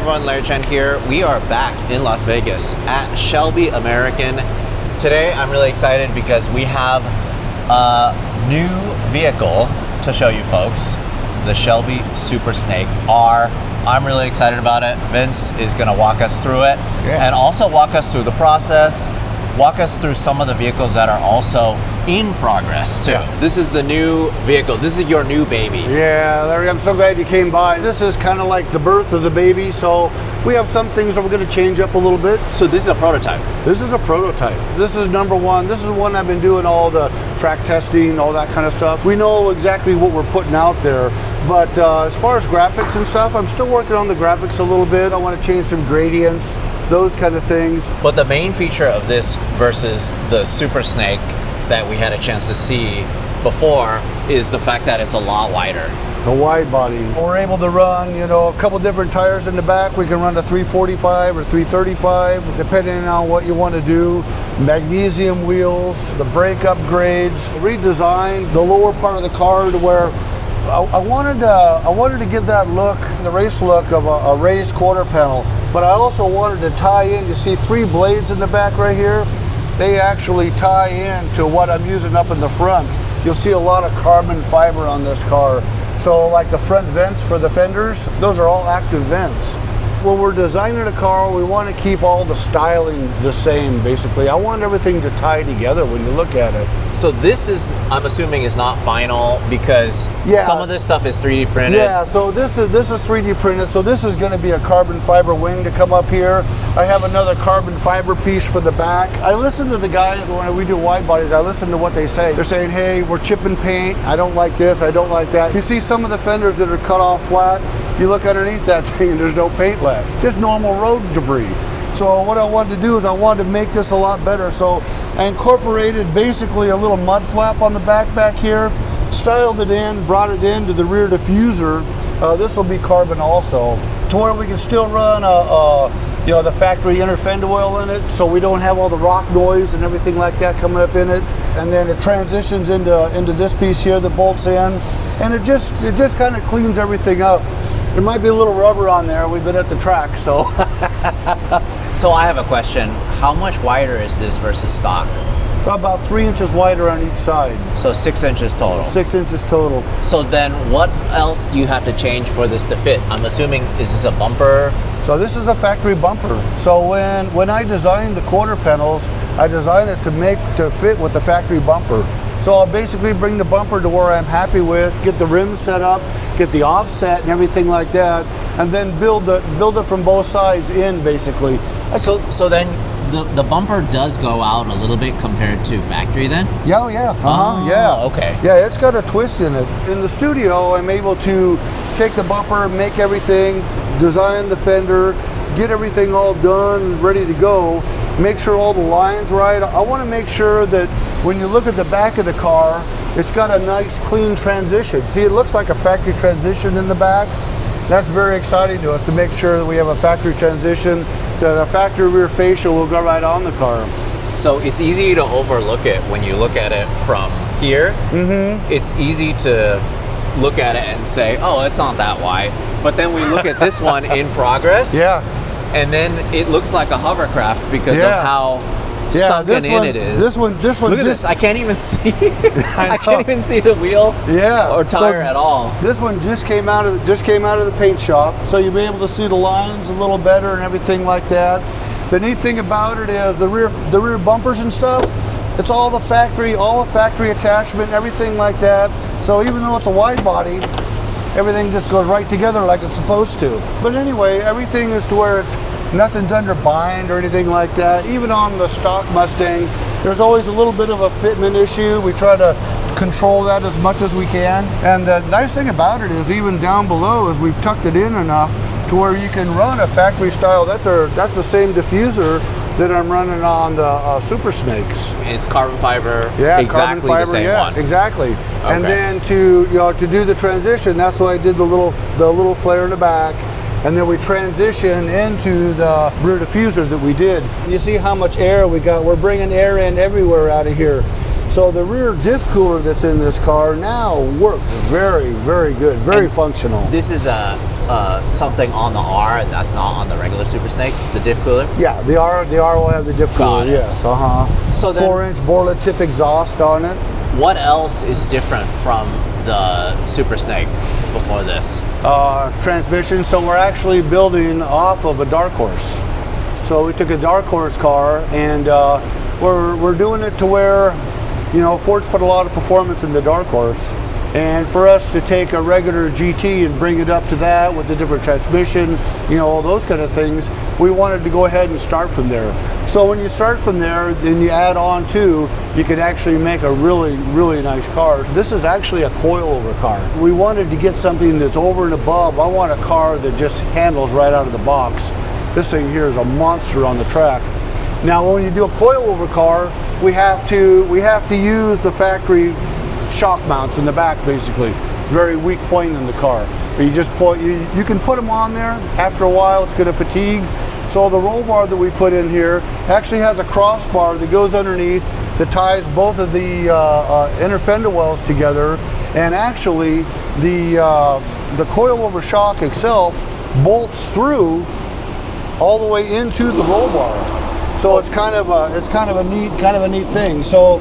everyone, Larry Chen here. We are back in Las Vegas at Shelby American. Today I'm really excited because we have a new vehicle to show you folks, the Shelby Super Snake R. I'm really excited about it. Vince is going to walk us through it and also walk us through the process, walk us through some of the vehicles that are also in progress too. This is the new vehicle. This is your new baby. Yeah, Larry, I'm so glad you came by. This is kind of like the birth of the baby, so we have some things that we're going to change up a little bit. So this is a prototype? This is a prototype. This is number one. This is one I've been doing all the track testing, all that kind of stuff. We know exactly what we're putting out there, but as far as graphics and stuff, I'm still working on the graphics a little bit. I want to change some gradients, those kind of things. But the main feature of this versus the Super Snake that we had a chance to see before is the fact that it's a lot wider. It's a wide body. We're able to run, a couple different tires in the back. We can run a 345 or 335, depending on what you want to do. Magnesium wheels, the brake upgrades, redesigned the lower part of the car to where I wanted to give that look, the race look of a raised quarter panel, but I also wanted to tie in. You see 3 blades in the back right here. They actually tie in to what I'm using up in the front. You'll see a lot of carbon fiber on this car. So like the front vents for the fenders, those are all active vents. When we're designing a car, we want to keep all the styling the same, basically. I want everything to tie together when you look at it. So this is, I'm assuming, is not final because some of this stuff is 3D printed. Yeah, so this is 3D printed. So this is going to be a carbon fiber wing to come up here. I have another carbon fiber piece for the back. I listen to the guys when we do wide bodies. I listen to what they say. They're saying, hey, we're chipping paint. I don't like this. I don't like that. You see some of the fenders that are cut off flat. You look underneath that thing and there's no paint left. Just normal road debris. So what I wanted to do is I wanted to make this a lot better. So I incorporated basically a little mud flap on the back here, styled it in, brought it into the rear diffuser. This will be carbon also, to where we can still run the factory inner fender oil in it, so we don't have all the rock noise and everything like that coming up in it. And then it transitions into this piece here that bolts in, and it just kind of cleans everything up. There might be a little rubber on there. We've been at the track, so. So I have a question. How much wider is this versus stock? So about 3 inches wider on each side. So 6 inches total? 6 inches total. So then what else do you have to change for this to fit? I'm assuming, is this a bumper? So this is a factory bumper. So when I designed the quarter panels, I designed it to fit with the factory bumper. So I'll basically bring the bumper to where I'm happy with, get the rims set up, get the offset and everything like that, and then build it from both sides in, basically. So then the bumper does go out a little bit compared to factory then? Yeah, yeah. Okay. Yeah, it's got a twist in it. In the studio, I'm able to take the bumper, make everything, design the fender, get everything all done, ready to go, make sure all the lines right. I want to make sure that when you look at the back of the car, it's got a nice clean transition. See, it looks like a factory transition in the back. That's very exciting to us, to make sure that we have a factory transition, that a factory rear fascia will go right on the car. So it's easy to overlook it when you look at it from here. Mm-hmm. It's easy to look at it and say, oh, it's not that wide. But then we look at this one in progress. Yeah. And then it looks like a hovercraft because of how sunken in it is. This one. Look at this. I can't even see. I can't even see the wheel or tire at all. This one just came out of the paint shop, so you'll be able to see the lines a little better and everything like that. The neat thing about it is the rear bumpers and stuff. It's all the factory attachment, everything like that. So even though it's a wide body, everything just goes right together like it's supposed to. But anyway, everything is to where nothing's under bind or anything like that. Even on the stock Mustangs, there's always a little bit of a fitment issue. We try to control that as much as we can. And the nice thing about it is, even down below, is we've tucked it in enough to where you can run a factory style. That's the same diffuser that I'm running on the Super Snakes. It's carbon fiber, exactly the same one. Exactly. Okay. And then to do the transition, that's why I did the little flare in the back, and then we transition into the rear diffuser that we did. You see how much air we got. We're bringing air in everywhere out of here. So the rear diff cooler that's in this car now works very, very good, very functional. This is a something on the R that's not on the regular Super Snake, the diff cooler? Yeah, the R will have the diff cooler. Yes, So then, 4-inch Borla tip exhaust on it. What else is different from the Super Snake before this? Transmission. So we're actually building off of a Dark Horse. So we took a Dark Horse car and we're doing it to where, you know, Ford's put a lot of performance in the Dark Horse. And for us to take a regular GT and bring it up to that with the different transmission, you know, all those kind of things, we wanted to go ahead and start from there. So when you start from there, then you add on to, you can actually make a really, really nice car. So this is actually a coilover car. We wanted to get something that's over and above. I want a car that just handles right out of the box. This thing here is a monster on the track. Now, when you do a coilover car, we have to use the factory shock mounts in the back, basically. Very weak point in the car. You just put, you can put them on there. After a while, it's going to fatigue. So the roll bar that we put in here actually has a crossbar that goes underneath that ties both of the inner fender wells together. And actually, the coilover shock itself bolts through all the way into the roll bar. So it's kind of a neat thing. So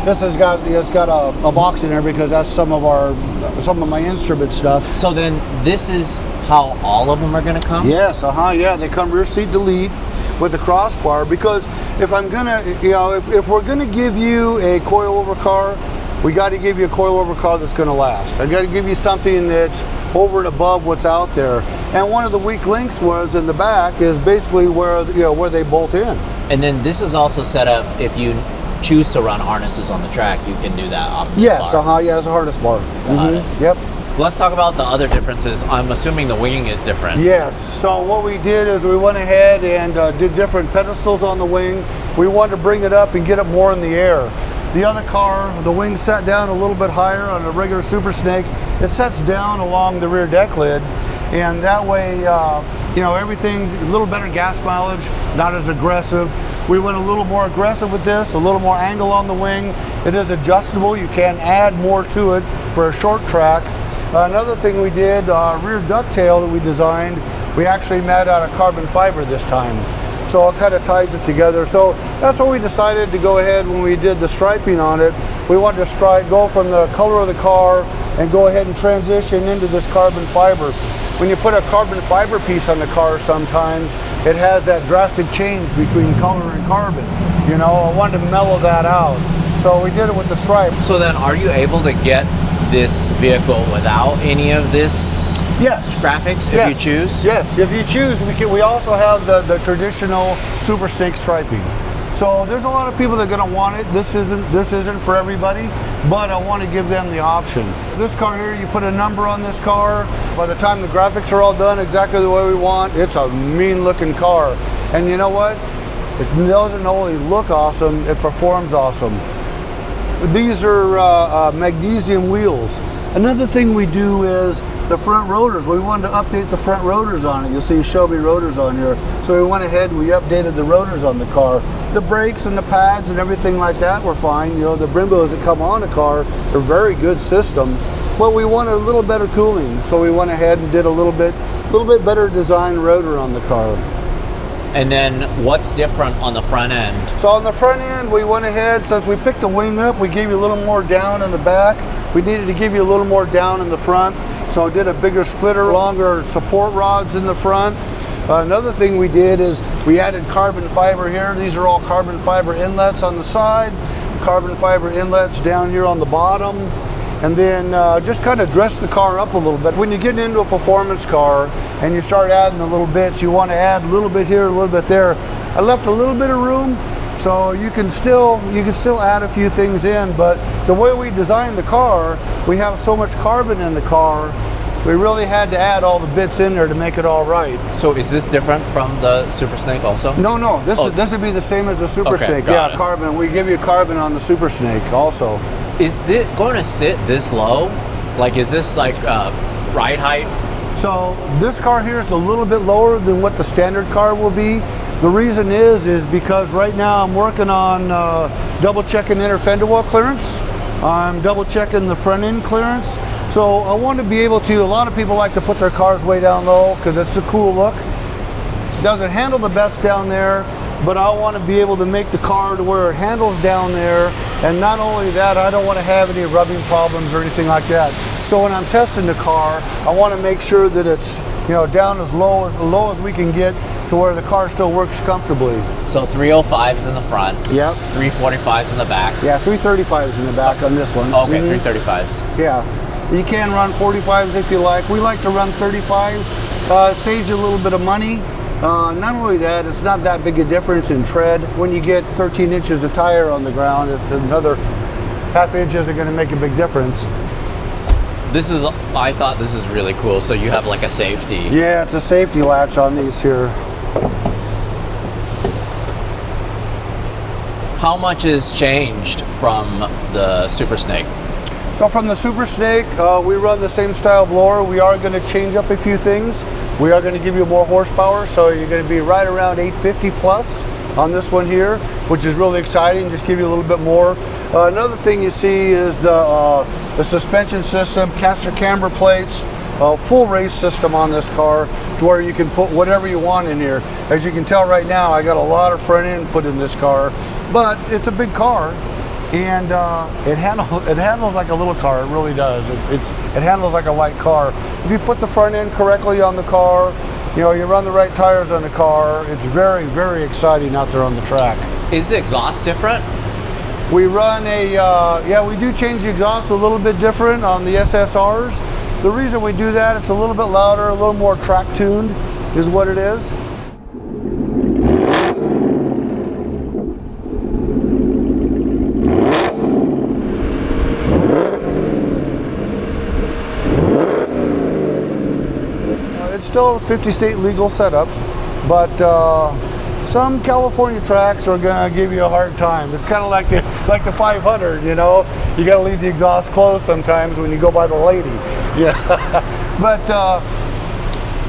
this has got a box in there because that's some of my instrument stuff. So then this is how all of them are going to come? Yes, yeah, they come rear seat delete with the crossbar, because if I'm gonna, you know, if we're gonna give you a coilover car, we got to give you a coilover car that's going to last. I got to give you something that's over and above what's out there. And one of the weak links was in the back is basically where they bolt in. And then this is also set up if you choose to run harnesses on the track, you can do that off this yes, bar. Yeah, it's a harness bar. Yep. Let's talk about the other differences. I'm assuming the winging is different. Yes. So what we did is we went ahead and did different pedestals on the wing. We wanted to bring it up and get it more in the air. The other car, the wing sat down a little bit higher on a regular Super Snake. It sets down along the rear deck lid, and that way, everything's a little better gas mileage, not as aggressive. We went a little more aggressive with this, a little more angle on the wing. It is adjustable. You can add more to it for a short track. Another thing we did, rear ducktail that we designed, we actually made out of carbon fiber this time. So it kind of ties it together. So that's what we decided to go ahead when we did the striping on it. We wanted to go from the color of the car and go ahead and transition into this carbon fiber. When you put a carbon fiber piece on the car, sometimes it has that drastic change between color and carbon. You know, I wanted to mellow that out. So we did it with the stripe. So then are you able to get this vehicle without any of this graphics if you choose? Yes, if you choose. We also have the traditional Super Snake striping. So there's a lot of people that are going to want it. This isn't for everybody, but I want to give them the option. This car here, you put a number on this car. By the time the graphics are all done exactly the way we want, it's a mean looking car. And you know what? It doesn't only look awesome, it performs awesome. These are magnesium wheels. Another thing we do is the front rotors. We wanted to update the front rotors on it. You'll see Shelby rotors on here. So we went ahead and we updated the rotors on the car. The brakes and the pads and everything like that were fine. You know, the Brimbos that come on the car are very good system. But we wanted a little better cooling. So we went ahead and did a little bit better design rotor on the car. And then what's different on the front end? So on the front end, we went ahead, since we picked the wing up, we gave you a little more down in the back. We needed to give you a little more down in the front. So I did a bigger splitter, longer support rods in the front. Another thing we did is we added carbon fiber here. These are all carbon fiber inlets on the side, carbon fiber inlets down here on the bottom. And then just kind of dress the car up a little bit. When you get into a performance car and you start adding the little bits, you want to add a little bit here, a little bit there. I left a little bit of room, so you can still add a few things in. But the way we designed the car, we have so much carbon in the car, we really had to add all the bits in there to make it all right. So is this different from the Super Snake also? No. This would be the same as the Super Snake. Got it. Carbon. We give you carbon on the Super Snake also. Is it going to sit this low? Like, is this like ride height? So this car here is a little bit lower than what the standard car will be. The reason is because right now I'm working on double checking inner fender well clearance. I'm double checking the front end clearance. So I want to be able to, a lot of people like to put their cars way down low because it's a cool look. Doesn't handle the best down there, but I want to be able to make the car to where it handles down there. And not only that, I don't want to have any rubbing problems or anything like that. So when I'm testing the car, I want to make sure that it's, you know, down as low as we can get to where the car still works comfortably. So 305s in the front. Yep. 345s in the back. Yeah, 335s in the back on this one. Okay, 335s. Yeah. You can run 45s if you like. We like to run 35s. Saves you a little bit of money. Not only that, it's not that big a difference in tread. When you get 13 inches of tire on the ground, it's another half inch isn't going to make a big difference. I thought this is really cool. So you have like a safety. Yeah, it's a safety latch on these here. How much is changed from the Super Snake? So from the Super Snake, we run the same style blower. We are going to change up a few things. We are going to give you more horsepower, so you're going to be right around 850 plus on this one here, which is really exciting. Just give you a little bit more. Another thing you see is the suspension system, caster camber plates, full race system on this car to where you can put whatever you want in here. As you can tell right now, I got a lot of front end put in this car, but it's a big car. And it handles like a little car. It really does. It handles like a light car. If you put the front end correctly on the car, you know, you run the right tires on the car, it's very, very exciting out there on the track. Is the exhaust different? We run we do change the exhaust a little bit different on the SSRs. The reason we do that, it's a little bit louder, a little more track tuned is what it is. It's still a 50 state legal setup, but some California tracks are gonna give you a hard time. It's kind of like the 500, you know. You gotta leave the exhaust closed sometimes when you go by the lady. Yeah. But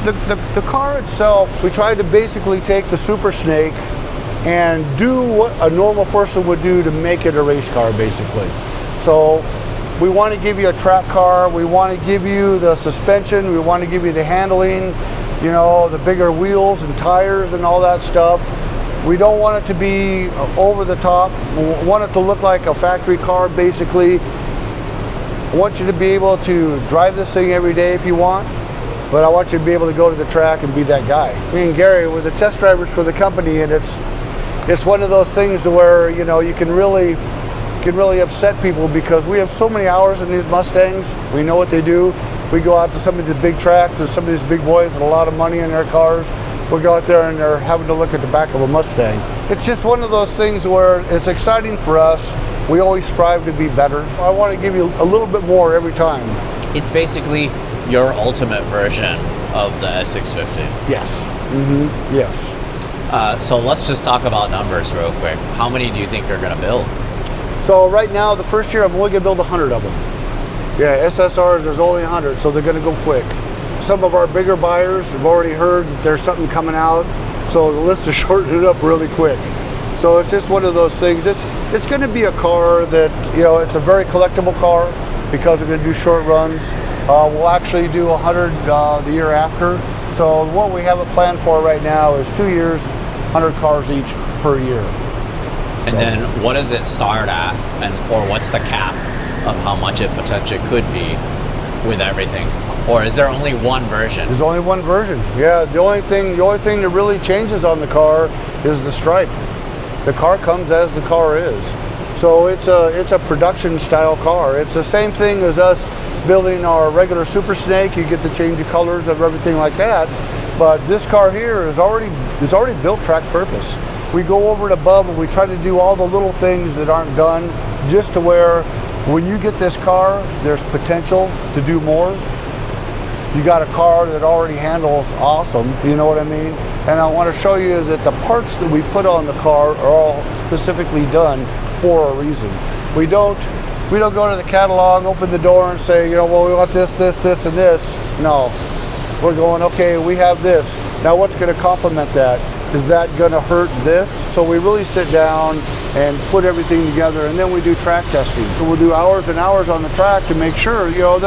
the car itself, we tried to basically take the Super Snake and do what a normal person would do to make it a race car, basically. So we want to give you a track car, we want to give you the suspension, we want to give you the handling, you know, the bigger wheels and tires and all that stuff. We don't want it to be over the top. We want it to look like a factory car, basically. I want you to be able to drive this thing every day if you want, but I want you to be able to go to the track and be that guy. Me and Gary were the test drivers for the company, and it's one of those things to where, you know, you can really upset people because we have so many hours in these Mustangs. We know what they do. We go out to some of the big tracks and some of these big boys with a lot of money in their cars. We'll go out there and they're having to look at the back of a Mustang. It's just one of those things where it's exciting for us. We always strive to be better. I want to give you a little bit more every time. It's basically your ultimate version of the S650. Yes. Mm-hmm. Yes. So let's just talk about numbers real quick. How many do you think you're going to build? So right now, the first year, I'm only going to build 100 of them. Yeah, SSRs, there's only 100, so they're going to go quick. Some of our bigger buyers have already heard that there's something coming out, so the list is shortened up really quick. So it's just one of those things. It's going to be a car that, you know, it's a very collectible car because we're going to do short runs. We'll actually do 100 the year after. So what we have a plan for right now is 2 years, 100 cars each per year. And then what does it start at, or what's the cap of how much it potentially could be with everything? Or is there only one version? There's only one version. Yeah, the only thing that really changes on the car is the stripe. The car comes as the car is. So it's a production style car. It's the same thing as us building our regular Super Snake. You get the change of colors of everything like that. But this car here is already built track purpose. We go over and above and we try to do all the little things that aren't done just to where when you get this car, there's potential to do more. You got a car that already handles awesome, you know what I mean? And I want to show you that the parts that we put on the car are all specifically done for a reason. We don't go to the catalog, open the door and say, you know, well, we want this, this, this, and this. No, we're going, okay, we have this. Now what's going to complement that? Is that going to hurt this? So we really sit down and put everything together, and then we do track testing. So we'll do hours and hours on the track to make sure, you know,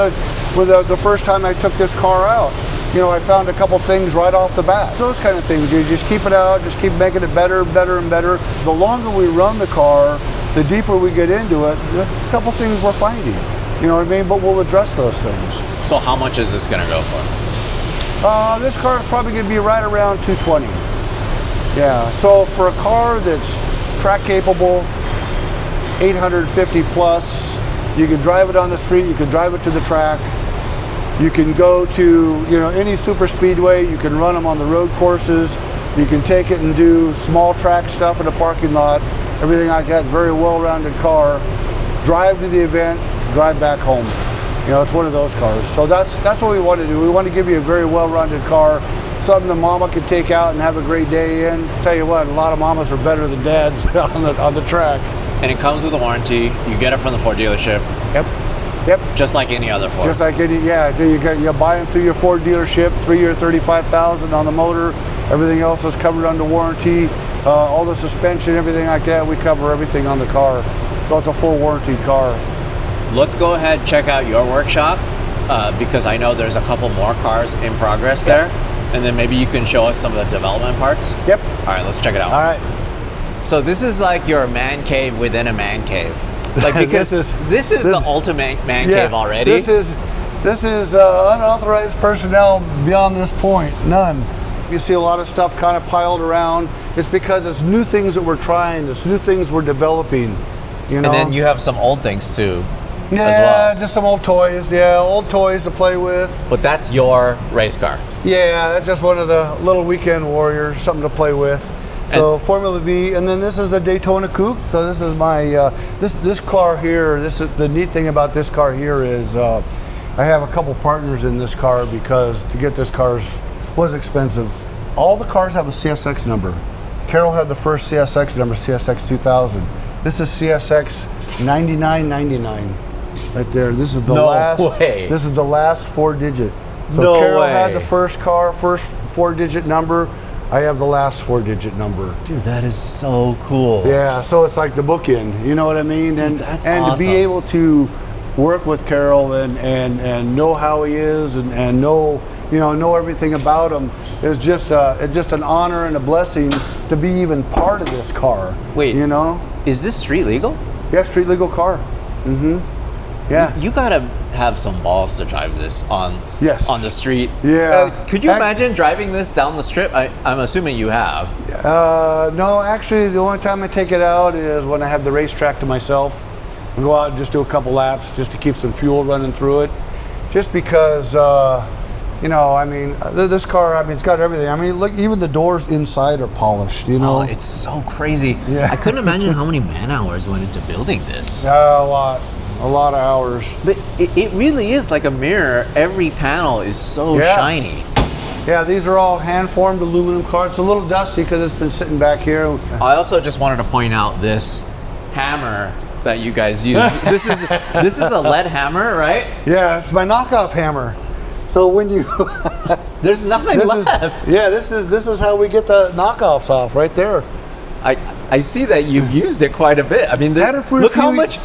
with the first time I took this car out. You know, I found a couple things right off the bat. So those kind of things, you just keep it out, just keep making it better, better, and better. The longer we run the car, the deeper we get into it, a couple things we're finding. You know what I mean? But we'll address those things. So how much is this gonna go for? This car is probably gonna be right around 220. Yeah, so for a car that's track capable, 850 plus, you can drive it on the street, you can drive it to the track. You can go to, you know, any super speedway, you can run them on the road courses, you can take it and do small track stuff in a parking lot, everything like that, very well-rounded car. Drive to the event, drive back home. You know, it's one of those cars. So that's what we want to do. We want to give you a very well-rounded car, something the mama can take out and have a great day in. Tell you what, a lot of mamas are better than dads on the track. And it comes with a warranty. You get it from the Ford dealership. Yep. Just like any other Ford. Just like any, yeah. You buy them through your Ford dealership, 3-year, 35,000 on the motor. Everything else is covered under warranty. All the suspension, everything like that, we cover everything on the car. So it's a full warranty car. Let's go ahead and check out your workshop because I know there's a couple more cars in progress there. And then maybe you can show us some of the development parts. Yep. All right, let's check it out. All right. So this is like your man cave within a man cave. Like because this is the ultimate man cave already. This is unauthorized personnel beyond this point. None. You see a lot of stuff kind of piled around. It's because it's new things that we're trying. It's new things we're developing. You know. And then you have some old things too. Yeah, as well. Just some old toys. Yeah, old toys to play with. But that's your race car. Yeah, that's just one of the little weekend warriors, something to play with. So Formula V, and then this is the Daytona Coupe. So this is my this car here. This is the neat thing about this car here is I have a couple partners in this car because to get this car was expensive. All the cars have a CSX number. Carroll had the first CSX number, CSX 2000. This is CSX 9999 right there. This is the This is the last 4-digit. So Carroll had the first 4-digit number. I have the last 4-digit number. Dude, that is so cool. Yeah, so it's like the bookend, you know what I mean? Dude, that's and awesome. To be able to work with Carroll and know how he is and know everything about him is just an honor and a blessing to be even part of this car. Wait, you know? Is this street legal? Yeah, street legal car. Mm-hmm. Yeah. You gotta have some balls to drive this on the street. Yeah. Could you imagine driving this down the strip? I'm assuming you have. No, actually, the only time I take it out is when I have the racetrack to myself. I go out and just do a couple laps just to keep some fuel running through it. Just because, you know, I mean, this car, I mean, it's got everything. I mean, look, even the doors inside are polished, you know? Oh, it's so crazy. Yeah. I couldn't imagine how many man hours went into building this. A lot of hours. But it really is like a mirror. Every panel is so shiny. Yeah, these are all hand-formed aluminum cards. It's a little dusty because it's been sitting back here. I also just wanted to point out this hammer that you guys use. This is a lead hammer, right? Yeah, it's my knockoff hammer. So when you there's nothing left. This is how we get the knockoffs off right there. I see that you've used it quite a bit. I mean, look how much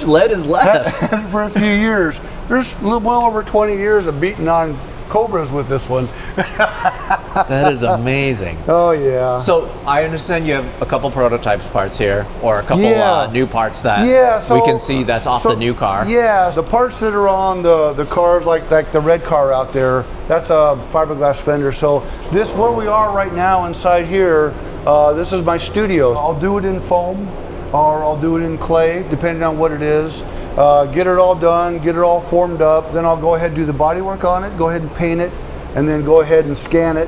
lead is left. Had it for a few years. There's well over 20 years of beating on Cobras with this one. That is amazing. Oh yeah. So I understand you have a couple prototypes parts here, or a couple new parts that we can see that's off the new car. Yeah, the parts that are on the cars, like the red car out there, that's a fiberglass fender. So this, where we are right now inside here, this is my studio. I'll do it in foam, or I'll do it in clay, depending on what it is. Get it all done, get it all formed up, then I'll go ahead and do the body work on it, go ahead and paint it, and then go ahead and scan it.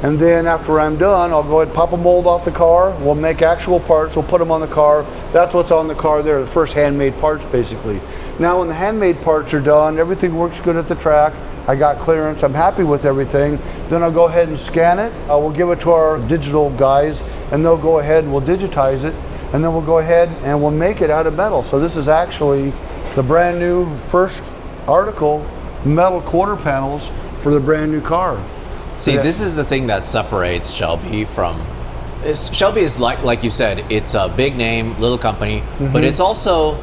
And then after I'm done, I'll go ahead and pop a mold off the car, we'll make actual parts, we'll put them on the car. That's what's on the car there, the first handmade parts basically. Now when the handmade parts are done, everything works good at the track, I got clearance, I'm happy with everything, then I'll go ahead and scan it, we'll give it to our digital guys, and they'll go ahead and we'll digitize it, and then we'll go ahead and we'll make it out of metal. So this is actually the brand new first article metal quarter panels for the brand new car. See, this is the thing that separates Shelby from... Shelby is like you said, it's a big name, little company, but it's also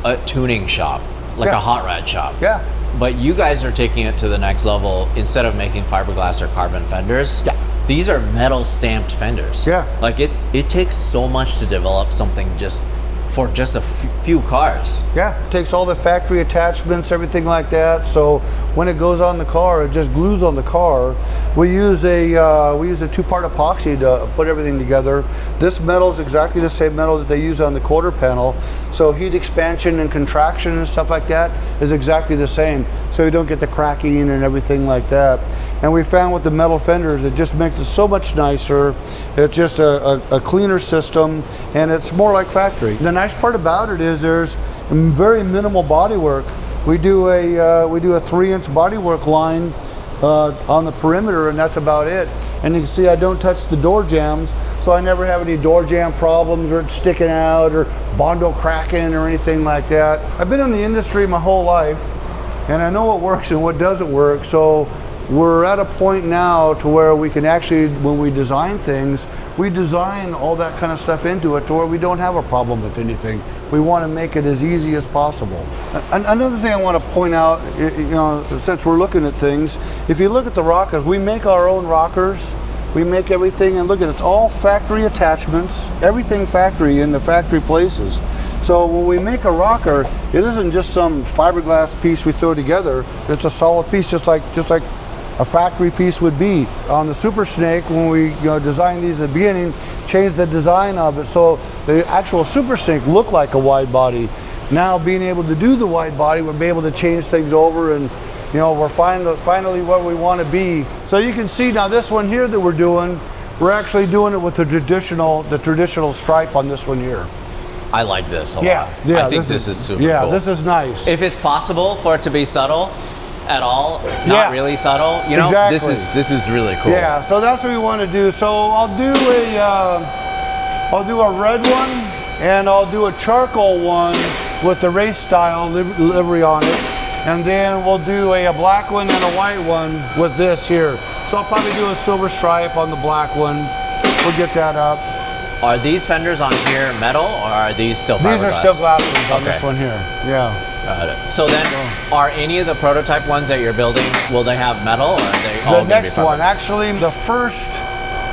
a tuning shop, like a hot rod shop. Yeah. But you guys are taking it to the next level. Instead of making fiberglass or carbon fenders, these are metal stamped fenders. Like it takes so much to develop something just for just a few cars. It takes all the factory attachments, everything like that. So when it goes on the car, it just glues on the car. We use a 2-part epoxy to put everything together. This metal is exactly the same metal that they use on the quarter panel. So heat expansion and contraction and stuff like that is exactly the same. So you don't get the cracking and everything like that. And we found with the metal fenders, it just makes it so much nicer. It's just a cleaner system, and it's more like factory. The nice part about it is there's very minimal body work. We do a 3-inch bodywork line on the perimeter, and that's about it. And you can see I don't touch the door jambs, so I never have any door jamb problems or it's sticking out or bondo cracking or anything like that. I've been in the industry my whole life, and I know what works and what doesn't work. So we're at a point now to where we can actually, when we design things, we design all that kind of stuff into it to where we don't have a problem with anything. We want to make it as easy as possible. Another thing I want to point out, since we're looking at things, if you look at the rockers, we make our own rockers. We make everything, and look at it, it's all factory attachments, everything factory in the factory places. So when we make a rocker, it isn't just some fiberglass piece we throw together. It's a solid piece, just like a factory piece would be. On the Super Snake, when we designed these at the beginning, changed the design of it so the actual Super Snake looked like a wide body. Now being able to do the wide body, we'll be able to change things over, and we're finally where we want to be. So you can see now this one here that we're doing, we're actually doing it with the traditional stripe on this one here. I like this a lot. Yeah, I think this is super cool. Yeah, this is nice. If it's possible for it to be subtle at all, not really subtle, exactly. This is really cool. Yeah, so that's what we want to do. So I'll do a red one, and I'll do a charcoal one with the race style livery on it, and then we'll do a black one and a white one with this here. So I'll probably do a silver stripe on the black one. We'll get that up. Are these fenders on here metal, or are these still fiberglass? These are still glass ones on this one here. Yeah. Got it. So then, are any of the prototype ones that you're building, will they have metal, or are they all the next one? Actually, the first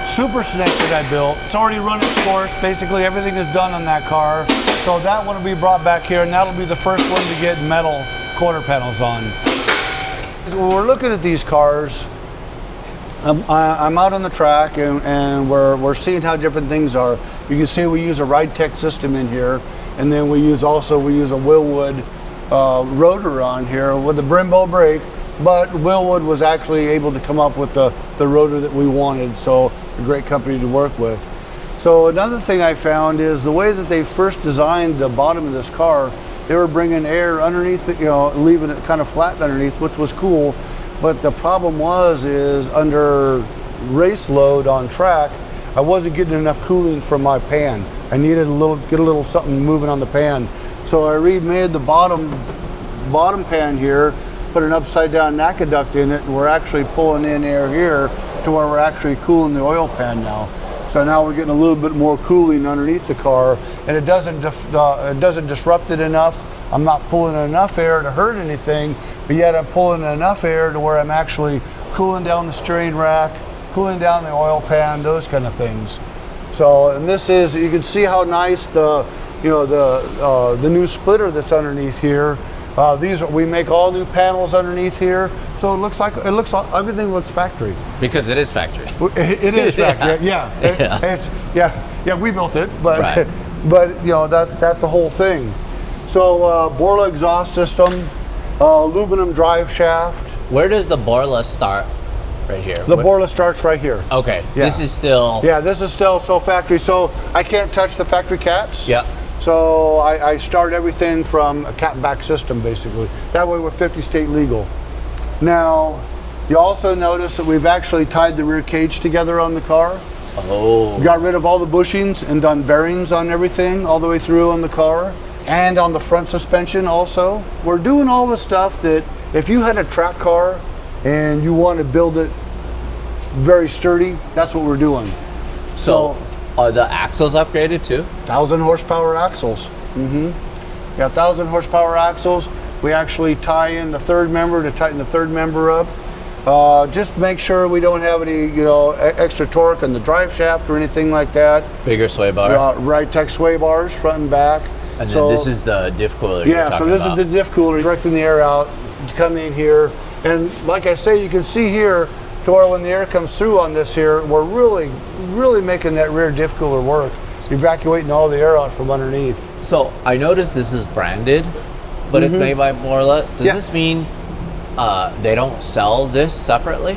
Super Snake that I built, it's already run its course. Basically, everything is done on that car. So that one will be brought back here, and that'll be the first one to get metal quarter panels on. When we're looking at these cars, I'm out on the track, and we're seeing how different things are. You can see we use a Ride Tech system in here, and then we use a Willwood rotor on here with a Brembo brake, but Willwood was actually able to come up with the rotor that we wanted, so a great company to work with. So another thing I found is the way that they first designed the bottom of this car, they were bringing air underneath it, leaving it kind of flat underneath, which was cool. But the problem is under race load on track, I wasn't getting enough cooling from my pan. I needed get a little something moving on the pan. So I remade the bottom pan here, put an upside down NACA duct in it, and we're actually pulling in air here to where we're actually cooling the oil pan now. So now we're getting a little bit more cooling underneath the car, and it doesn't disrupt it enough. I'm not pulling enough air to hurt anything, but yet I'm pulling enough air to where I'm actually cooling down the steering rack, cooling down the oil pan, those kind of things. So, and this is, you can see how nice the new splitter that's underneath here. We make all new panels underneath here, so everything looks factory. Because it is factory. It is factory. Yeah, we built it, but right. But that's the whole thing. So Borla exhaust system, aluminum drive shaft. Where does the Borla start? Right here. The Borla starts right here. Okay. Yeah. This is still. Yeah, this is still factory. So I can't touch the factory caps. Yeah. So I start everything from a cap back system basically. That way we're 50 state legal. Now, you also notice that we've actually tied the rear cage together on the car. Oh. Got rid of all the bushings and done bearings on everything all the way through on the car. And on the front suspension also. We're doing all the stuff that if you had a track car and you want to build it very sturdy, that's what we're doing. So are the axles upgraded too? 1,000 horsepower axles. Yeah, 1,000 horsepower axles. We actually tie in the third member to tighten the third member up. Just make sure we don't have any, extra torque on the drive shaft or anything like that. Bigger sway bar. Right tech sway bars, front and back. And then this is the diff cooler. Yeah, so this is the diff cooler, directing the air out to come in here. And like I say, you can see here, to where when the air comes through on this here, we're really making that rear diff cooler work, evacuating all the air out from underneath. So I noticed this is branded, but it's made by Borla. Does this mean they don't sell this separately?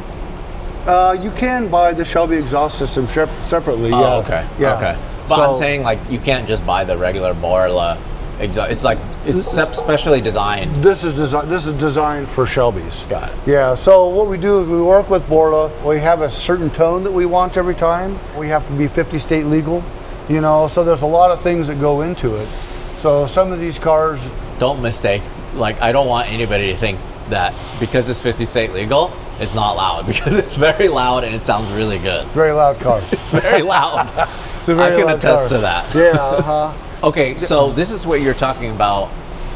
You can buy the Shelby exhaust system separately. Oh, okay. Yeah. Okay. But I'm saying, like, you can't just buy the regular Borla exhaust. It's like it's specially designed. This is designed for Shelby's. Got it. Yeah. So what we do is we work with Borla. We have a certain tone that we want every time. We have to be 50 state legal. So there's a lot of things that go into it. So some of these cars. Don't mistake. Like, I don't want anybody to think that because it's 50 state legal, it's not loud, because it's very loud and it sounds really good. Very loud car. It's very loud. It's a very I can loud attest car. to that. Yeah. Okay, so this is what you're talking about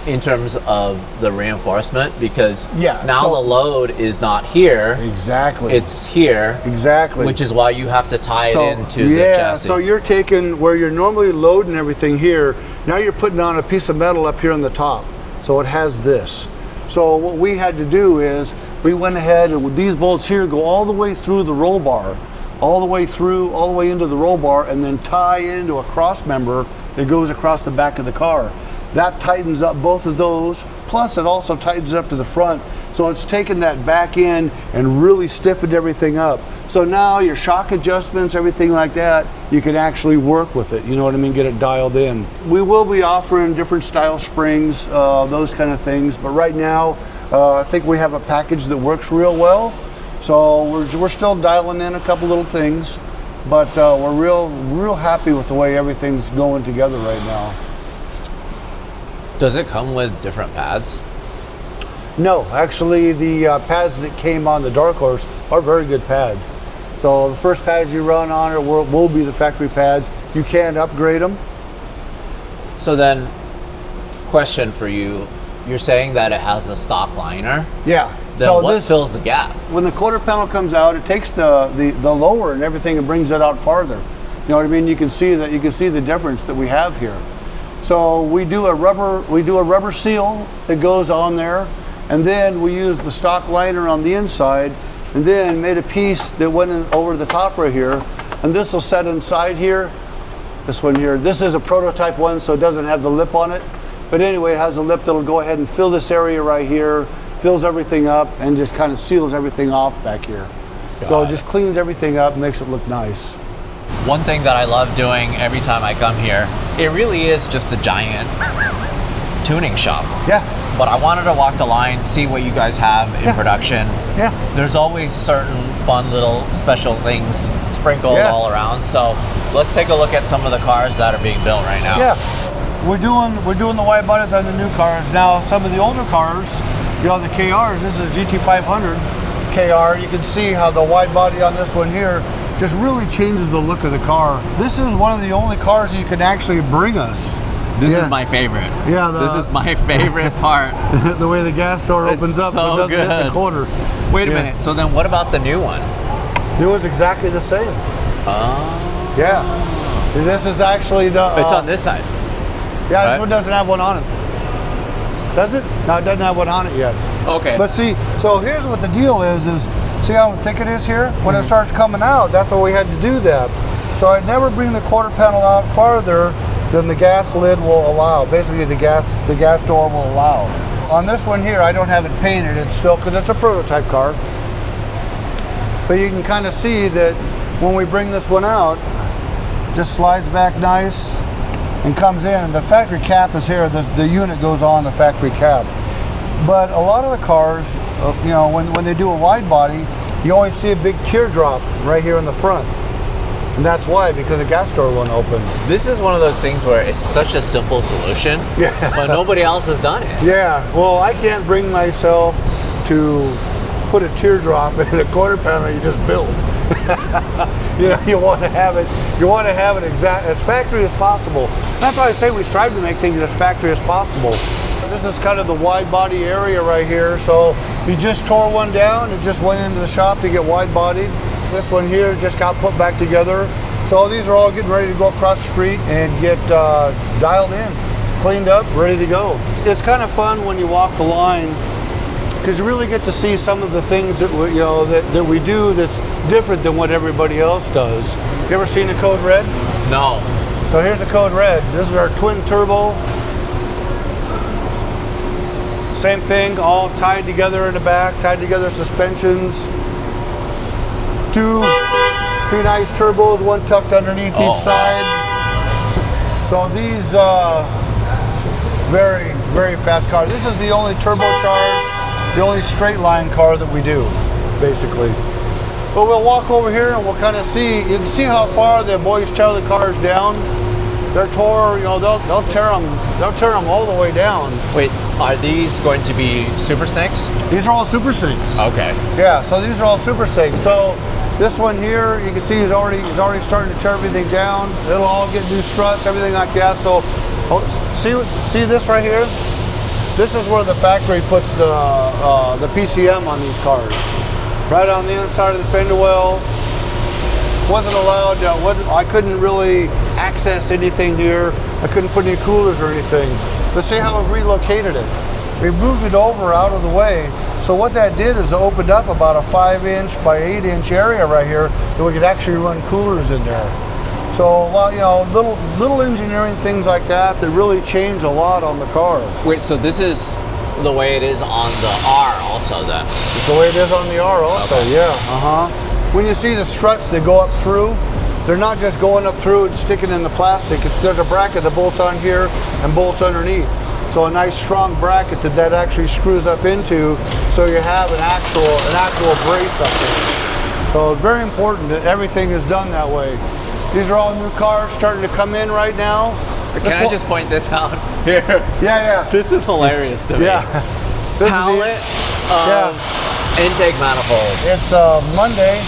in terms of the reinforcement, because now the load is not here. Exactly. It's here. Exactly. Which is why you have to tie it into the chassis. So you're taking where you're normally loading everything here, now you're putting on a piece of metal up here on the top. So it has this. So what we had to do is we went ahead and with these bolts here go all the way through the roll bar, all the way into the roll bar, and then tie into a cross member that goes across the back of the car. That tightens up both of those, plus it also tightens up to the front. So it's taken that back end and really stiffened everything up. So now your shock adjustments, everything like that, you can actually work with it, you know what I mean, get it dialed in. We will be offering different style springs, those kind of things, but right now, I think we have a package that works real well. So we're still dialing in a couple little things, but we're real happy with the way everything's going together right now. Does it come with different pads? No, actually the pads that came on the Dark Horse are very good pads. So the first pads you run on it will be the factory pads. You can upgrade them. So then, question for you, you're saying that it has the stock liner? Yeah. Then so what fills the gap? When the quarter panel comes out, it takes the lower and everything and brings it out farther. You know what I mean? You can see the difference that we have here. So we do a rubber seal that goes on there, and then we use the stock liner on the inside, and then made a piece that went in over the top right here, and this will set inside here. This one here, this is a prototype one, so it doesn't have the lip on it. But anyway, it has a lip that'll go ahead and fill this area right here, fills everything up, and just kind of seals everything off back here. So it just cleans everything up, makes it look nice. One thing that I love doing every time I come here, it really is just a giant tuning shop. Yeah. But I wanted to walk the line, see what you guys have in production. Yeah. There's always certain fun little special things sprinkled all around. So let's take a look at some of the cars that are being built right now. Yeah. We're doing the wide bodies on the new cars. Now some of the older cars, the KRs, this is GT500 KR. You can see how the wide body on this one here just really changes the look of the car. This is one of the only cars you can actually bring us. This is my favorite. Yeah, this is my favorite part. The way the gas door opens up so it doesn't hit the corner. Wait a minute, so then what about the new one? It was exactly the same. Oh. Yeah. And this is actually the... it's on this side. Yeah, this one doesn't have one on it. Does it? No, it doesn't have one on it yet. Okay. But see, so here's what the deal is see how thick it is here? When it starts coming out, that's why we had to do that. So I'd never bring the quarter panel out farther than the gas lid will allow. Basically the gas door will allow. On this one here, I don't have it painted. It's still, because it's a prototype car. But you can kind of see that when we bring this one out, it just slides back nice and comes in. The factory cap is here. The unit goes on the factory cap. But a lot of the cars, when they do a wide body, you always see a big teardrop right here in the front. And that's why, because the gas door won't open. This is one of those things where it's such a simple solution, but nobody else has done it. Yeah, well, I can't bring myself to put a teardrop in a quarter panel you just built. You want to have it exact as factory as possible. That's why I say we strive to make things as factory as possible. this is kind of the wide body area right here. So we just tore one down. It just went into the shop to get wide bodied. This one here just got put back together. So these are all getting ready to go across the street and get dialed in, cleaned up, ready to go. It's kind of fun when you walk the line because you really get to see some of the things that we, that we do that's different than what everybody else does. You ever seen a Code Red? No. So here's a Code Red. This is our twin turbo. Same thing, all tied together in the back, tied together suspensions. Two nice turbos, one tucked underneath each side. So these very, very fast car. This is the only turbocharged, the only straight line car that we do, basically. But we'll walk over here and we'll kind of see. You can see how far the boys tear the cars down. They're tore, they'll tear them all the way down. Wait, are these going to be Super Snakes? These are all Super Snakes. Okay. Yeah, so these are all Super Snakes. So this one here, you can see he's already starting to tear everything down. It'll all get new struts, everything like that. So see this right here? This is where the factory puts the PCM on these cars. Right on the inside of the fender well. Wasn't allowed, I couldn't really access anything here. I couldn't put any coolers or anything. But see how we've relocated it. We moved it over out of the way. So what that did is it opened up about a 5-inch by 8-inch area right here that we could actually run coolers in there. So, little engineering things like that really change a lot on the car. Wait, so this is the way it is on the R also then? It's the way it is on the R also, okay. Yeah. When you see the struts that go up through, they're not just going up through and sticking in the plastic. There's a bracket that bolts on here and bolts underneath. So a nice strong bracket that actually screws up into, so you have an actual brace up there. So it's very important that everything is done that way. These are all new cars starting to come in right now. Can I just point this out here? Yeah. This is hilarious to me. Yeah. Pallet of intake manifolds. It's Monday,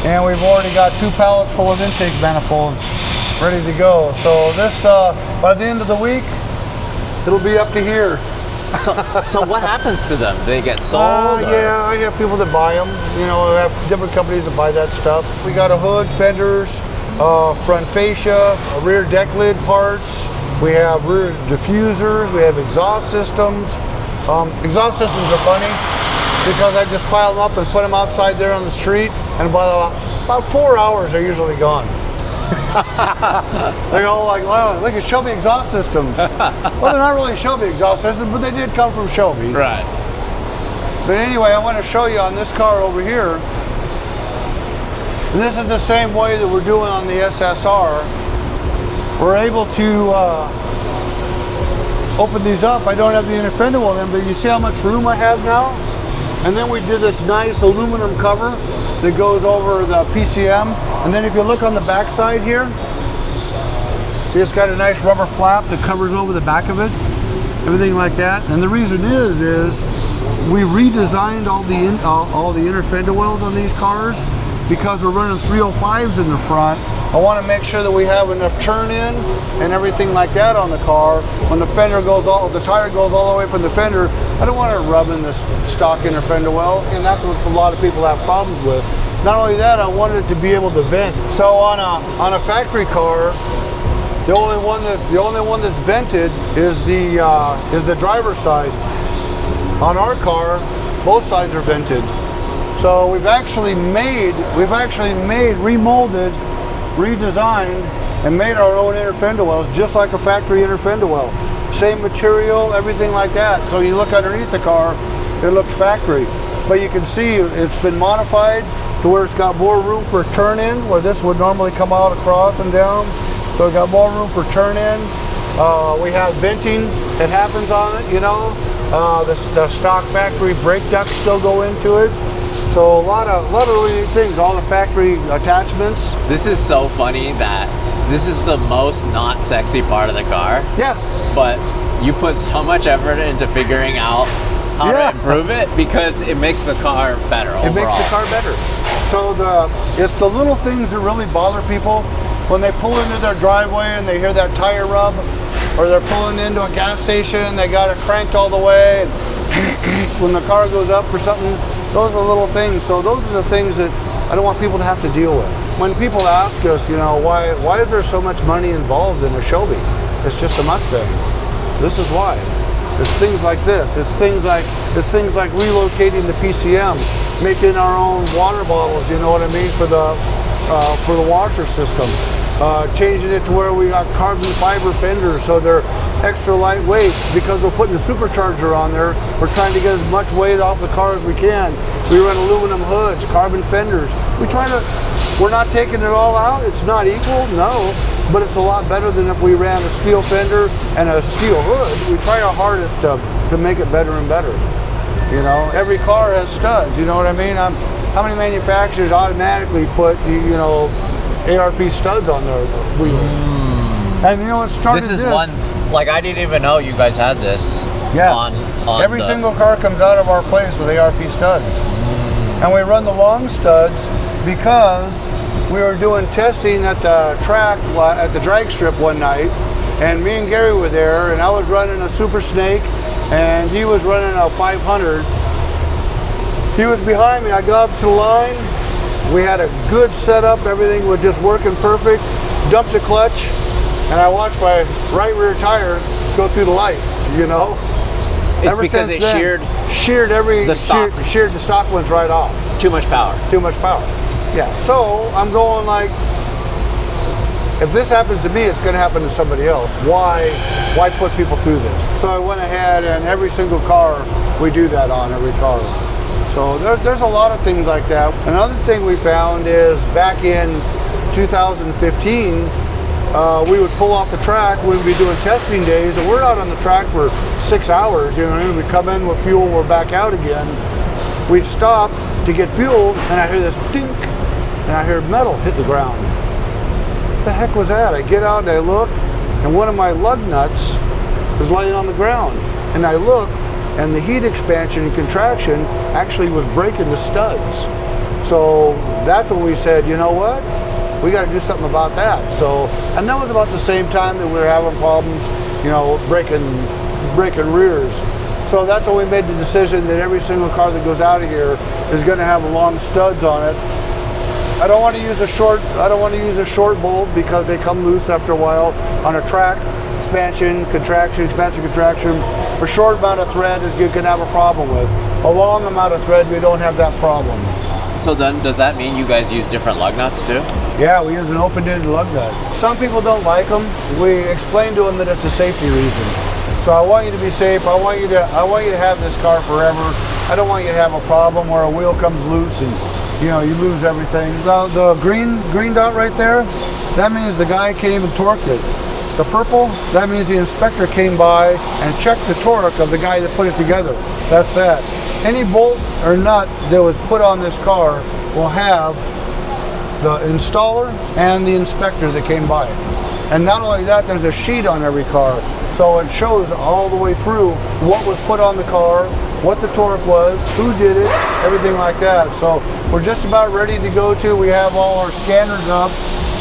and we've already got 2 pallets full of intake manifolds ready to go. So this, by the end of the week, it'll be up to here. So what happens to them? They get sold? Yeah, I have people that buy them. I have different companies that buy that stuff. We got a hood, fenders, front fascia, rear deck lid parts. We have rear diffusers. We have exhaust systems. Exhaust systems are funny because I just pile them up and put them outside there on the street, and about 4 hours they're usually gone. They go like, wow, look at Shelby exhaust systems. Well, they're not really Shelby exhaust systems, but they did come from Shelby. Right. But anyway, I want to show you on this car over here. And this is the same way that we're doing on the SSR. We're able to open these up. I don't have the inner fender well in, but you see how much room I have now? And then we did this nice aluminum cover that goes over the PCM. And then if you look on the back side here, see it's got a nice rubber flap that covers over the back of it, everything like that. And the reason is we redesigned all the inner fender wells on these cars because we're running 305s in the front. I want to make sure that we have enough turn in and everything like that on the car. When the tire goes all the way up in the fender, I don't want it rubbing the stock inner fender well, and that's what a lot of people have problems with. Not only that, I wanted it to be able to vent. So on a factory car, the only one that's vented is the driver's side. On our car, both sides are vented. So we've actually remolded, redesigned, and made our own inner fender wells, just like a factory inner fender well. Same material, everything like that. So you look underneath the car, it looks factory. But you can see it's been modified to where it's got more room for turn in, where this would normally come out across and down. So we got more room for turn in. We have venting that happens on it, the stock factory brake ducts still go into it. So a lot of really neat things, all the factory attachments. This is so funny that this is the most not sexy part of the car. Yeah. But you put so much effort into figuring out how to improve it because it makes the car better overall. It makes the car better. So it's the little things that really bother people when they pull into their driveway and they hear that tire rub. or they're pulling into a gas station, they got it cranked all the way, and when the car goes up or something, those are little things. So those are the things that I don't want people to have to deal with. When people ask us, you know, why is there so much money involved in a Shelby? It's just a Mustang. This is why. It's things like this. It's things like relocating the PCM, making our own water bottles. You know what I mean, for the washer system. Changing it to where we got carbon fiber fenders, so they're extra lightweight because we're putting a supercharger on there. We're trying to get as much weight off the car as we can. We run aluminum hoods, carbon fenders. We're not taking it all out. It's not equal, no, but it's a lot better than if we ran a steel fender and a steel hood. We try our hardest to make it better and better. You know, every car has studs. You know what I mean? How many manufacturers automatically put ARP studs on their wheels? And you know what started this? This is one, like, I didn't even know you guys had this. Yeah. On every single car comes out of our place with ARP studs. And we run the long studs because we were doing testing at the track, at the drag strip one night, and me and Gary were there, and I was running a Super Snake, and he was running a 500. He was behind me. I got up to the line. We had a good setup. Everything was just working perfect. Dumped the clutch, and I watched my right rear tire go through the lights, you know? It's because it sheared the stock ones right off. Too much power. Too much power. Yeah. So I'm going like, if this happens to me, it's going to happen to somebody else. Why put people through this? So I went ahead, and every single car we do that on, every car. So there's a lot of things like that. Another thing we found is back in 2015. We would pull off the track. We'd be doing testing days, and we're out on the track for 6 hours. You know, we'd come in with fuel, we're back out again. We'd stop to get fuel, and I hear this dink, and I hear metal hit the ground. What the heck was that? I get out and I look, and one of my lug nuts was laying on the ground. And I look, and the heat expansion and contraction actually was breaking the studs. So that's when we said, you know what? We got to do something about that. So, and that was about the same time that we were having problems, you know, breaking rears. So that's when we made the decision that every single car that goes out of here is going to have long studs on it. I don't want to use a short bolt because they come loose after a while on a track. Expansion, contraction, A short amount of thread is you can have a problem with. A long amount of thread, we don't have that problem. So then, does that mean you guys use different lug nuts too? Yeah, we use an open-ended lug nut. Some people don't like them. We explain to them that it's a safety reason. So I want you to be safe. I want you to have this car forever. I don't want you to have a problem where a wheel comes loose and you lose everything. The green dot right there, that means the guy came and torqued it. The purple, that means the inspector came by and checked the torque of the guy that put it together. That's that. Any bolt or nut that was put on this car will have the installer and the inspector that came by. And not only that, there's a sheet on every car. So it shows all the way through what was put on the car, what the torque was, who did it, everything like that. So we're just about ready to go to. We have all our scanners up.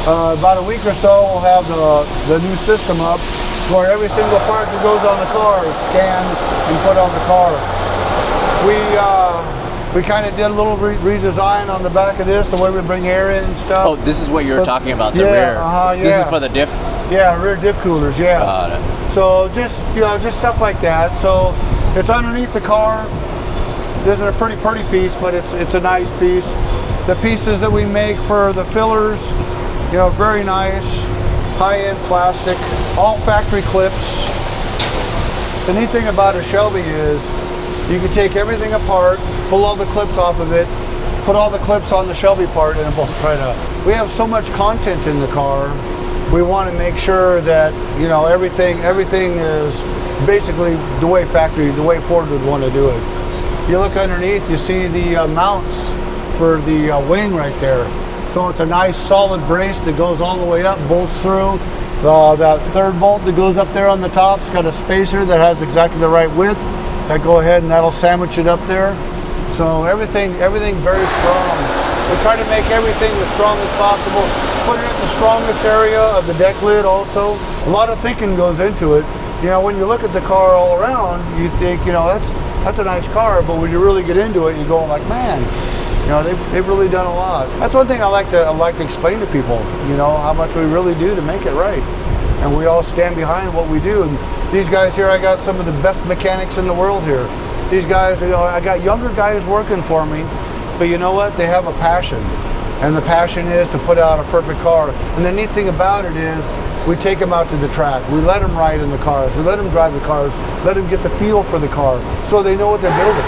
About a week or so, we'll have the new system up where every single part that goes on the car is scanned and put on the car. We kind of did a little redesign on the back of this, the way we bring air in and stuff. Oh, this is what you were talking about, the rear. Yeah. This is for the diff? Yeah, rear diff coolers, yeah. Got it. So just stuff like that. So it's underneath the car. This is a pretty piece, but it's a nice piece. The pieces that we make for the fillers, very nice, high-end plastic, all factory clips. The neat thing about a Shelby is you can take everything apart, pull all the clips off of it, put all the clips on the Shelby part, and it bolts right up. We have so much content in the car, we want to make sure that everything is basically the way Ford would want to do it. You look underneath, you see the mounts for the wing right there. So it's a nice solid brace that goes all the way up, bolts through. That third bolt that goes up there on the top's got a spacer that has exactly the right width. That go ahead and that'll sandwich it up there. So everything very strong. We try to make everything as strong as possible. Put it in the strongest area of the deck lid also. A lot of thinking goes into it. You know, when you look at the car all around, you think, you know, that's a nice car, but when you really get into it, you go like, man, you know, they've really done a lot. That's one thing I like to explain to people, you know, how much we really do to make it right. And we all stand behind what we do. And these guys here, I got some of the best mechanics in the world here. These guys, you know, I got younger guys working for me, but you know what? They have a passion. And the passion is to put out a perfect car. And the neat thing about it is we take them out to the track. We let them ride in the cars. We let them drive the cars. Let them get the feel for the car so they know what they're building.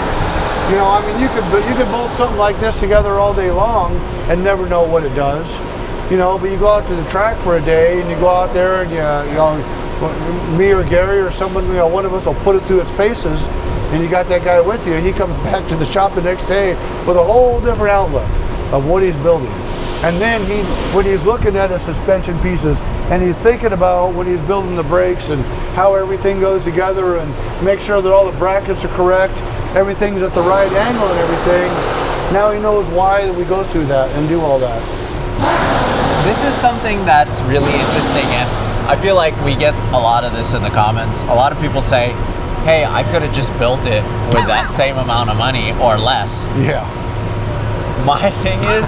You know, I mean, you could bolt something like this together all day long and never know what it does. You know, but you go out to the track for a day and you go out there and you know, me or Gary or someone, you know, one of us will put it through its paces, and you got that guy with you. He comes back to the shop the next day with a whole different outlook of what he's building. And then when he's looking at his suspension pieces and he's thinking about when he's building the brakes and how everything goes together and make sure that all the brackets are correct, everything's at the right angle and everything, now he knows why we go through that and do all that. This is something that's really interesting, and I feel like we get a lot of this in the comments. A lot of people say, hey, I could have just built it with that same amount of money or less. Yeah. My thing is,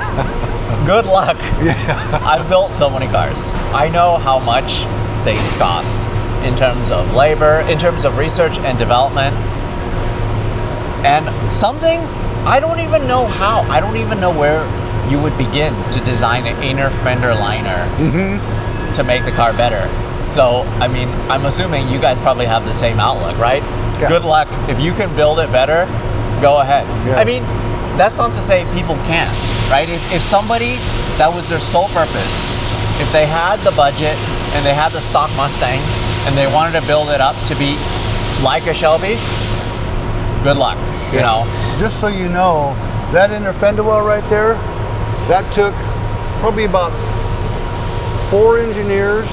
good luck. Yeah. I've built so many cars. I know how much things cost in terms of labor, in terms of research and development. And some things, I don't even know how. I don't even know where you would begin to design an inner fender liner to make the car better. So, I mean, I'm assuming you guys probably have the same outlook, right? Yeah. Good luck. If you can build it better, go ahead. Yeah. I mean, that's not to say people can't, right? If somebody, that was their sole purpose, if they had the budget and they had the stock Mustang and they wanted to build it up to be like a Shelby, good luck, you know? Just so you know, that inner fender well right there, that took probably about 4 engineers,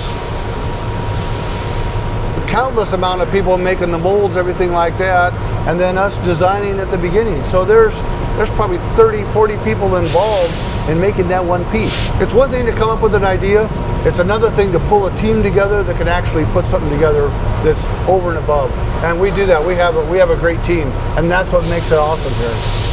a countless amount of people making the molds, everything like that, and then us designing at the beginning. So there's probably 30, 40 people involved in making that one piece. It's one thing to come up with an idea. It's another thing to pull a team together that can actually put something together that's over and above. And we do that. We have a great team, and that's what makes it awesome here.